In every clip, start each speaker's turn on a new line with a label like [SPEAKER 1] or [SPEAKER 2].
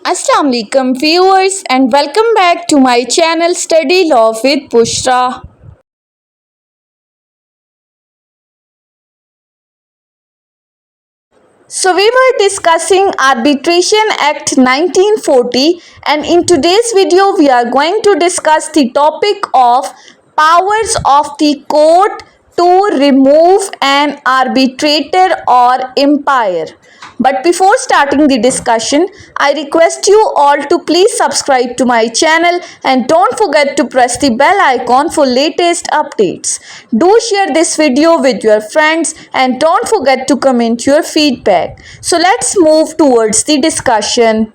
[SPEAKER 1] Assalamu alaikum viewers and welcome back to my channel Study Law with Bushra. So we were discussing Arbitration Act 1940 and in today's video we are going to discuss the topic of powers of the court to remove an arbitrator or umpire. But before starting the discussion, I request you all to please subscribe to my channel and don't forget to press the bell icon for latest updates. Do share this video with your friends and don't forget to comment your feedback. So let's move towards the discussion.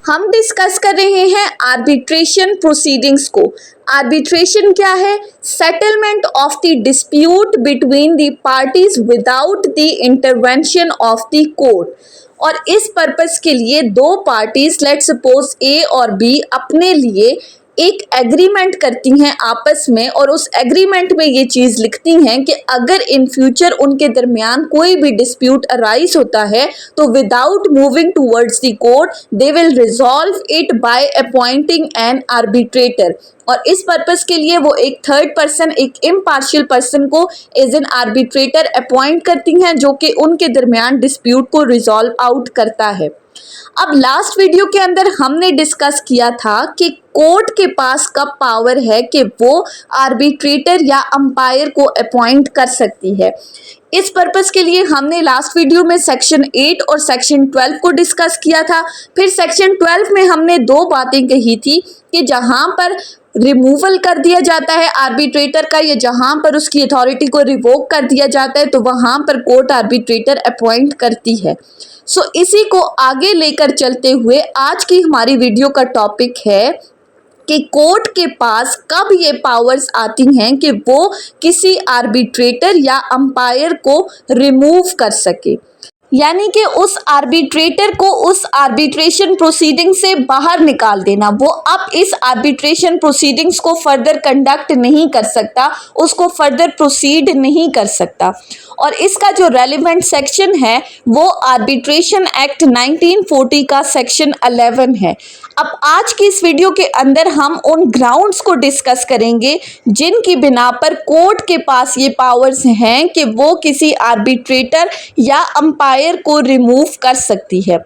[SPEAKER 1] हम discuss कर रहे हैं arbitration proceedings को। Arbitration क्या है? Settlement of the dispute between the parties without the intervention of the court. और इस purpose के लिए दो पार्टीज, लेट्स सपोज ए और बी, अपने लिए एक एग्रीमेंट करती हैं आपस में और उस एग्रीमेंट में ये चीज़ लिखती हैं कि अगर इन फ्यूचर उनके दरमियान कोई भी डिस्प्यूट अराइज होता है तो without moving towards the court they will resolve it by appointing N arbitrator. और इस पर्पस के लिए वो एक थर्ड पर्सन, एक इम्पार्शियल पर्सन को एज एन आर्बिट्रेटर अपॉइंट करती हैं जो कि उनके दरमियान डिस्प्यूट को रिजॉल्व आउट करता है। अब लास्ट वीडियो के अंदर हमने डिस्कस किया था कि कोर्ट के पास कब पावर है कि वो आर्बिट्रेटर या अंपायर को अपॉइंट कर सकती है। इस पर्पस के लिए हमने लास्ट वीडियो में सेक्शन 8 और सेक्शन 12 को डिस्कस किया था। फिर सेक्शन 12 में हमने दो बातें कही थी कि जहां पर रिमूवल कर दिया जाता है आर्बिट्रेटर का या जहां पर उसकी अथॉरिटी को रिवोक कर दिया जाता है तो वहां पर कोर्ट आर्बिट्रेटर अपॉइंट करती है। सो इसी को आगे लेकर चलते हुए आज की हमारी वीडियो का टॉपिक है कि कोर्ट के पास कब ये पावर्स आती हैं कि वो किसी आर्बिट्रेटर या अंपायर को रिमूव कर सके, यानी कि उस आर्बिट्रेटर को उस आर्बिट्रेशन प्रोसीडिंग से बाहर निकाल देना। वो अब इस आर्बिट्रेशन प्रोसीडिंग्स को फर्दर कंडक्ट नहीं कर सकता, उसको फर्दर प्रोसीड नहीं कर सकता। और इसका जो रेलिवेंट सेक्शन है वो आर्बिट्रेशन एक्ट 1940 का सेक्शन 11 है। अब आज की इस वीडियो के अंदर हम उन ग्राउंड्स को डिस्कस करेंगे जिनकी बिना पर कोर्ट के पास ये पावर्स हैं कि वो किसी आर्बिट्रेटर या अंपायर को रिमूव कर सकती है।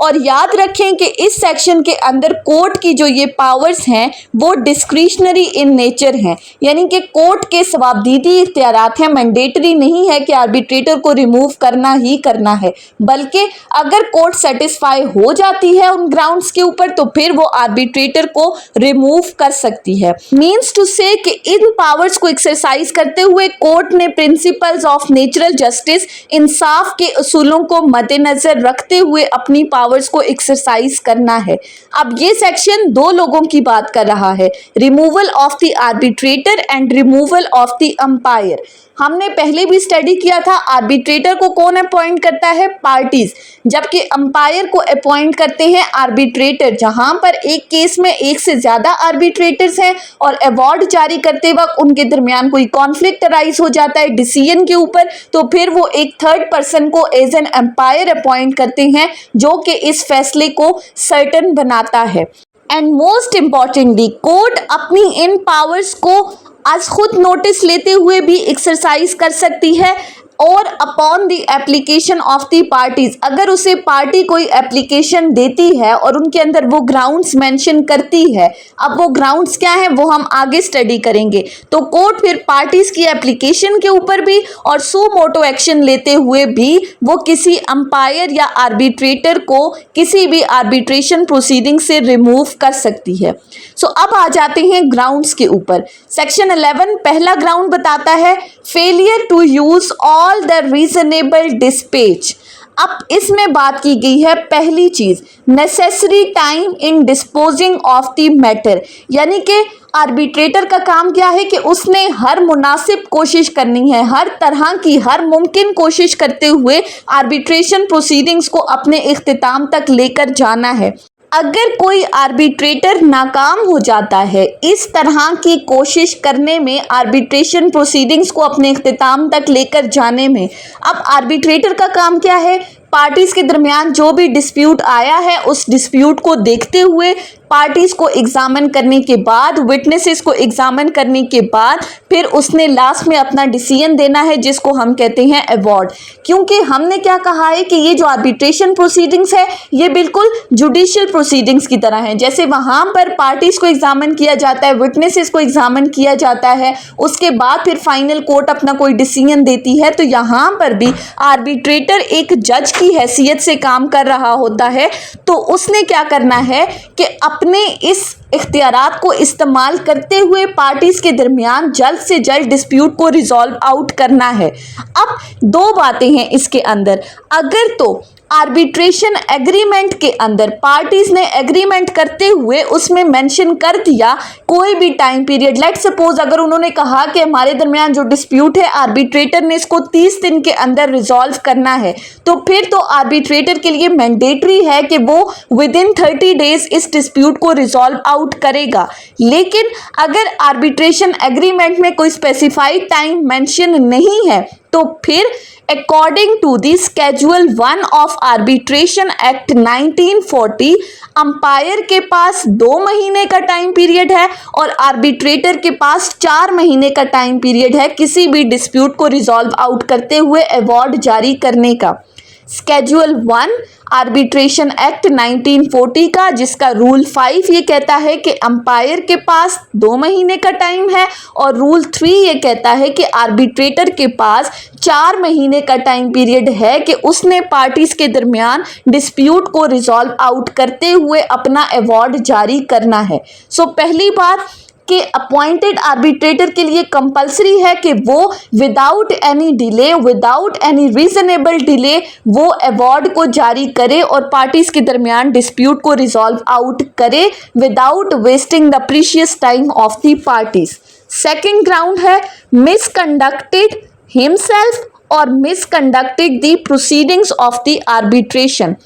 [SPEAKER 1] और याद रखें कि इस सेक्शन के अंदर कोर्ट की जो ये पावर्स हैं वो डिस्क्रिशनरी इन नेचर हैं, यानी कि कोर्ट के सवाबदीदी इख्तियारात हैं। मैंडेटरी नहीं है कि आर्बिट्रेटर को रिमूव करना ही करना है, बल्कि अगर कोर्ट सेटिस्फाई हो जाती है उन ग्राउंड्स के ऊपर तो फिर वो आर्बिट्रेटर को रिमूव कर सकती है। मीन्स टू से कि इन पावर्स को एक्सरसाइज करते हुए कोर्ट ने प्रिंसिपल्स ऑफ नेचुरल जस्टिस, इंसाफ के असूलों को मद्देनजर रखते हुए अपनी पावर्स को एक्सरसाइज करना है। अब ये सेक्शन दो लोगों की बात कर रहा है, removal of the arbitrator and removal of the umpire. हमने पहले भी स्टडी किया था आर्बिट्रेटर को कौन अपॉइंट करता है? पार्टीज, जबकि अंपायर को अपॉइंट करते हैं आर्बिट्रेटर। जहां पर एक केस में एक से ज्यादा आर्बिट्रेटर्स हैं और अवार्ड जारी करते वक्त उनके दरमियान कोई कॉन्फ्लिक्ट अराइज हो जाता है डिसीजन के ऊपर तो फिर वो एक थर्ड पर्सन को एज एन अंपायर अपॉइंट करते हैं जो कि इस फैसले को सर्टन बनाता है। एंड मोस्ट इम्पॉर्टेंटली कोर्ट अपनी इन पावर्स को आज खुद नोटिस लेते हुए भी एक्सरसाइज कर सकती है और upon the application of the parties, अगर उसे पार्टी कोई एप्लीकेशन देती है और उनके अंदर वो ग्राउंड्स मेंशन करती है, अब वो ग्राउंड्स क्या हैं वो हम आगे स्टडी करेंगे, तो कोर्ट फिर पार्टीज की एप्लीकेशन के ऊपर भी और सू मोटो एक्शन लेते हुए भी वो किसी अंपायर या आर्बिट्रेटर को किसी भी आर्बिट्रेशन प्रोसीडिंग से रिमूव कर सकती है। सो अब आ जाते हैं ग्राउंड्स के ऊपर। सेक्शन 11 पहला ग्राउंड बताता है failure to use all the reasonable dispatch. अब इसमें बात की गई है पहली चीज, necessary time in disposing of the matter, यानी कि आर्बिट्रेटर का काम क्या है कि उसने हर मुनासिब कोशिश करनी है, हर तरह की हर मुमकिन कोशिश करते हुए आर्बिट्रेशन प्रोसीडिंग्स को अपने इख्तिताम तक लेकर जाना है। अगर कोई आर्बिट्रेटर नाकाम हो जाता है इस तरह की कोशिश करने में, आर्बिट्रेशन प्रोसीडिंग्स को अपने इख्तिताम तक लेकर जाने में, अब आर्बिट्रेटर का काम क्या है पार्टीज के दरमियान जो भी डिस्प्यूट आया है उस डिस्प्यूट को देखते हुए पार्टीज को एग्जामिन करने के बाद, विटनेसेस को एग्जामिन करने के बाद फिर उसने लास्ट में अपना डिसीजन देना है, जिसको हम कहते हैं अवार्ड। क्योंकि हमने क्या कहा है कि ये जो आर्बिट्रेशन प्रोसीडिंग्स है ये बिल्कुल जुडिशियल प्रोसीडिंग्स की तरह है। जैसे वहाँ पर पार्टीज को एग्जामिन किया जाता है, विटनेसेस को एग्जामिन किया जाता है, उसके बाद फिर फाइनल कोर्ट अपना कोई डिसीजन देती है, तो यहाँ पर भी आर्बिट्रेटर एक जज की हैसियत से काम कर रहा होता है। तो उसने क्या करना है कि अपने इस इख्तियारात को इस्तेमाल करते हुए पार्टीज के दरमियान जल्द से जल्द डिस्प्यूट को रिजॉल्व आउट करना है। अब दो बातें हैं इसके अंदर। अगर तो आर्बिट्रेशन एग्रीमेंट के अंदर पार्टीज ने एग्रीमेंट करते हुए उसमें मेंशन कर दिया कोई भी टाइम पीरियड, लेट सपोज अगर उन्होंने कहा कि हमारे दरमियान जो डिस्प्यूट है आर्बिट्रेटर ने इसको 30 दिन के अंदर रिजॉल्व करना है, तो फिर तो आर्बिट्रेटर के लिए मैंडेटरी है कि वो विद इन 30 डेज इस डिस्प्यूट को रिजॉल्व आउट करेगा। लेकिन अगर आर्बिट्रेशन एग्रीमेंट में कोई स्पेसिफाइड टाइम मेंशन नहीं है तो फिर according to the schedule 1 of arbitration act 1940 umpire के पास 2 महीने का टाइम पीरियड है और आर्बिट्रेटर के पास 4 महीने का टाइम पीरियड है किसी भी डिस्प्यूट को रिजॉल्व आउट करते हुए अवार्ड जारी करने का। स्केड्यूल 1 आर्बिट्रेशन एक्ट 1940 का, जिसका रूल 5 ये कहता है कि अंपायर के पास 2 महीने का टाइम है और रूल 3 ये कहता है कि आर्बिट्रेटर के पास 4 महीने का टाइम पीरियड है कि उसने पार्टीज के दरमियान डिस्प्यूट को रिजॉल्व आउट करते हुए अपना अवार्ड जारी करना है। सो पहली बात कि अपॉइंटेड आर्बिट्रेटर के लिए कंपलसरी है कि वो without any delay, without any reasonable delay वो अवार्ड को जारी करे और पार्टीज के दरमियान डिस्प्यूट को रिजॉल्व आउट करे without wasting the precious time of the parties. Second ground है मिसकंडक्टेड हिमसेल्फ और misconducted the proceedings of the arbitration.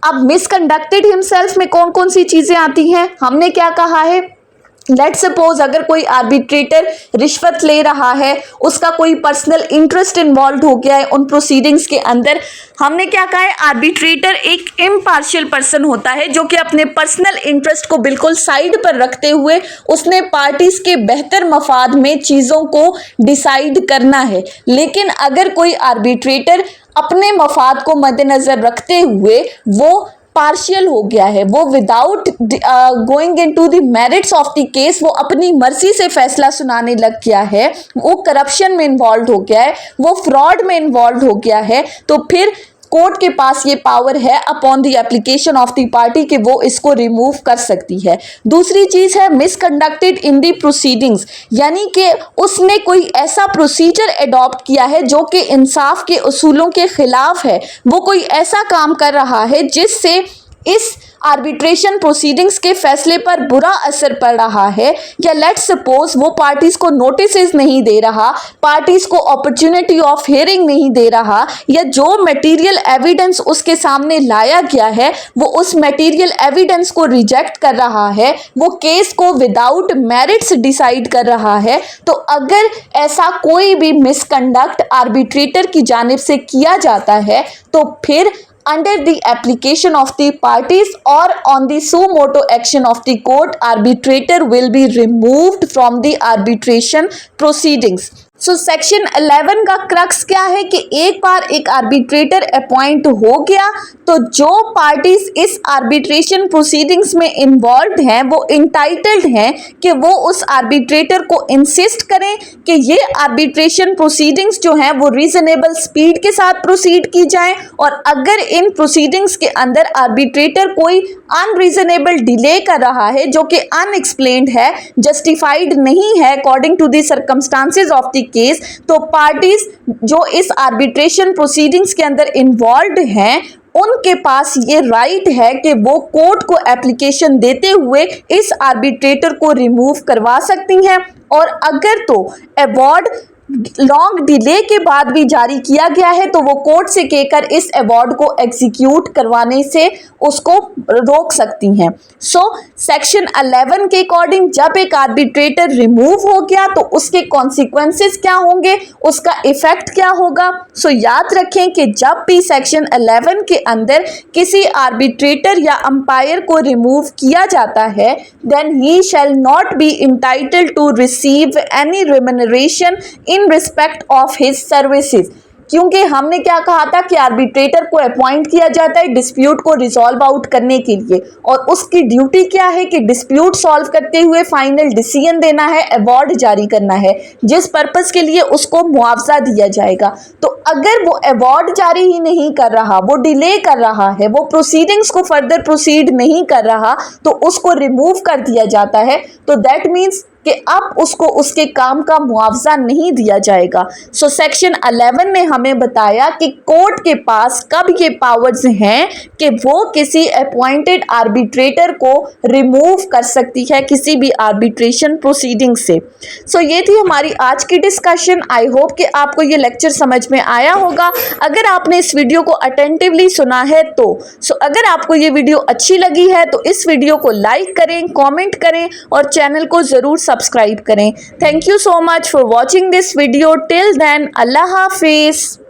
[SPEAKER 1] अब मिसकंडक्टेड हिमसेल्फ में कौन कौन सी चीजें आती हैं? हमने क्या कहा है, लेट सपोज अगर कोई आर्बिट्रेटर रिश्वत ले रहा है, उसका कोई पर्सनल इंटरेस्ट इन्वॉल्व हो गया है उन प्रोसीडिंग्स के अंदर, हमने क्या कहा है, आर्बिट्रेटर एक इम्पार्शियल पर्सन होता है जो कि अपने पर्सनल इंटरेस्ट को बिल्कुल साइड पर रखते हुए उसने पार्टीज के बेहतर मफाद में चीज़ों को डिसाइड करना है। लेकिन अगर कोई आर्बिट्रेटर अपने मफाद को मद्देनज़र रखते हुए वो पार्शियल हो गया है, वो without going into the merits of the case वो अपनी मर्जी से फैसला सुनाने लग गया है, वो करप्शन में इन्वॉल्व हो गया है, वो फ्रॉड में इन्वॉल्व हो गया है, तो फिर कोर्ट के पास ये पावर है upon the application of the party कि वो इसको रिमूव कर सकती है। दूसरी चीज़ है मिसकंडक्टेड इन द प्रोसीडिंग्स, यानी कि उसने कोई ऐसा प्रोसीजर एडॉप्ट किया है जो कि इंसाफ के उसूलों के खिलाफ है, वो कोई ऐसा काम कर रहा है जिससे इस आर्बिट्रेशन प्रोसीडिंग्स के फैसले पर बुरा असर पड़ रहा है, या लेट सपोज वो पार्टीज को नोटिस नहीं दे रहा, पार्टीज को अपॉर्चुनिटी ऑफ हियरिंग नहीं दे रहा, या जो मटेरियल एविडेंस उसके सामने लाया गया है वो उस मटेरियल एविडेंस को रिजेक्ट कर रहा है, वो केस को विदाउट मेरिट्स डिसाइड कर रहा है। तो अगर ऐसा कोई भी मिसकंडक्ट आर्बिट्रेटर की जानिब से किया जाता है तो फिर under the application of the parties or on the suo motu action of the court, arbitrator will be removed from the arbitration proceedings. So section 11 का क्रक्स क्या है कि एक बार एक आर्बिट्रेटर अपॉइंट हो गया तो जो पार्टीज इस आर्बिट्रेशन प्रोसीडिंग्स में इन्वॉल्व हैं वो इंटाइटल्ड हैं कि वो उस आर्बिट्रेटर को इंसिस्ट करें कि ये आर्बिट्रेशन प्रोसीडिंग्स जो हैं वो रीजनेबल स्पीड के साथ प्रोसीड की जाएं, और अगर इन प्रोसीडिंग्स के अंदर आर्बिट्रेटर कोई अनरीजनेबल डिले कर रहा है जो कि अनएक्सप्लेन्ड है, जस्टिफाइड नहीं है according to the circumstances of the case, तो पार्टीज जो इस आर्बिट्रेशन प्रोसीडिंग्स के अंदर इन्वॉल्व हैं उनके पास ये राइट है कि वो कोर्ट को एप्लीकेशन देते हुए इस आर्बिट्रेटर को रिमूव करवा सकती हैं। और अगर तो अवार्ड लॉन्ग डिले के बाद भी जारी किया गया है तो वो कोर्ट से कहकर इस अवार्ड को एग्जीक्यूट करवाने से उसको रोक सकती हैं। सो सेक्शन 11 के अकॉर्डिंग जब एक आर्बिट्रेटर रिमूव हो गया तो उसके कॉन्सिक्वेंसेस क्या होंगे, उसका इफेक्ट क्या होगा। सो याद रखें कि जब भी सेक्शन 11 के अंदर किसी आर्बिट्रेटर या अंपायर को रिमूव किया जाता है then he shall not be entitled to receive any remuneration in respect of his services. क्योंकि हमने क्या कहा था कि आर्बिट्रेटर को अपॉइंट किया जाता है डिस्प्यूट को रिजॉल्व आउट करने के लिए और उसकी ड्यूटी क्या है कि डिस्प्यूट सॉल्व करते हुए फाइनल डिसीजन देना है, अवार्ड जारी करना है जिस पर्पस के लिए उसको मुआवजा दिया जाएगा। तो अगर वो अवार्ड जारी ही नहीं कर रहा, वो डिले कर रहा है, वो प्रोसीडिंग्स को फर्दर प्रोसीड नहीं कर रहा तो उसको रिमूव कर दिया जाता है। तो दैट मीन्स कि अब उसको उसके काम का मुआवजा नहीं दिया जाएगा। सो सेक्शन 11 ने हमें बताया कि कोर्ट के पास कब ये पावर्स हैं कि वो किसी अपॉइंटेड आर्बिट्रेटर को रिमूव कर सकती है किसी भी आर्बिट्रेशन प्रोसीडिंग से। सो ये थी हमारी आज की डिस्कशन। आई होप कि आपको ये लेक्चर समझ में आया होगा। अगर आपने इस वीडियो को अटेंटिवली सुना है तो अगर आपको ये वीडियो अच्छी लगी है तो इस वीडियो को लाइक करें, कमेंट करें और चैनल को ज़रूर सब्सक्राइब करें। Thank you so much for watching this video. Till then अल्लाह हाफिज़।